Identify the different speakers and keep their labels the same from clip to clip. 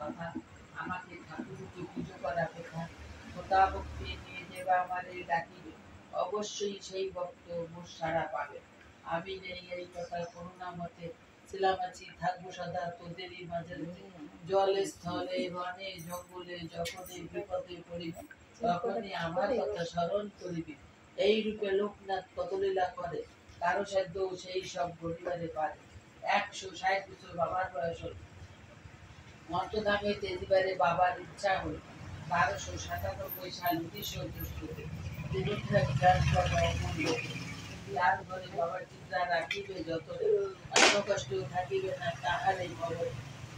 Speaker 1: কথা, আমাকে ঠাকুরকে পুজো করা কথা, খোদা ভক্তি নিয়ে দেবা আমারে ডাকিবে, অবশ্যই সেই ভক্ত মোর সাড়া পাবে। আমি নেই এই কথা করুণা মতে, ছিলাম আছি থাকবো সদা তোদেরই মাঝে, জলে স্থলে বনে জঙ্গলে যখনই বিপদে পড়িবে তখনই আমার কথা স্মরণ করিবে। এই রূপে লোকনাথ কত লীলা করে, কারো সাধ্য সেই সব গড়িবারে পারে। 160 বছর বাবার বয়স হল, মন্ত্রধামে তেজিবারে বাবার ইচ্ছা হল। 1297 সাল 1964 আর ঘরে বাবার চিন্তা রাখিবে যত, অন্য কষ্ট থাকিবে না তাহার এই খবর।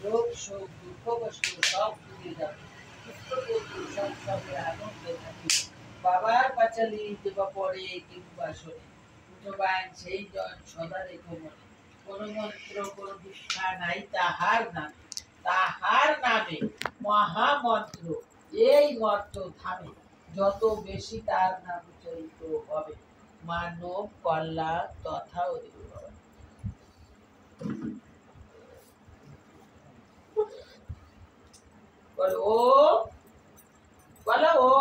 Speaker 1: রোগ শোক দুঃখ কষ্ট সব ভুলে যাবে, পুত্রবধূ সব সবে আনন্দে থাকিবে। বাবার পাঁচালি দেবা পড়ে কিংবা শোনে, উঠবান সেই জন সদা রেখো মনে। কোন মন্ত্র কোন দীক্ষা নাই তাহার নামে, তাহার নামে মহামন্ত্র এই মর্ত ধামে। যত বেশি তার নাম উচ্চারিত হবে, মানব কল্যাণ তথা অধিক হবে। বলো ও, বলো ও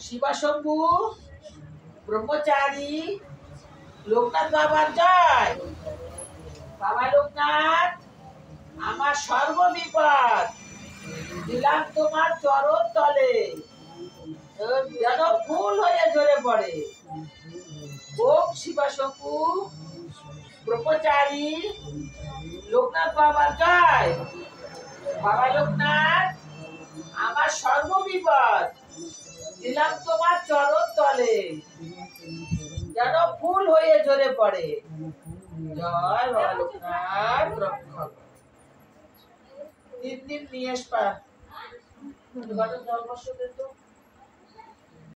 Speaker 1: শিবাশম্ভু ব্রহ্মচারী লোকনাথ বাবার জয়। বাবা লোকনাথ, আমার সর্ব বিপদ দিলাম তোমার চরণ তলে, যেন ফুল হয়ে ঝরে পড়ে। ওম শিবাশম্ভু ব্রহ্মচারী লোকনাথ বাবার জয়। বাবা লোকনাথ, আমার সর্ব বিপদ দিলাম তোমার চরণ তলে, যেন ফুল হয়ে ঝরে পড়ে। জয় বাবা লোকনাথ রক্ষক। 3 দিন নিয়ে আসবা। জলবর্ষ দিত।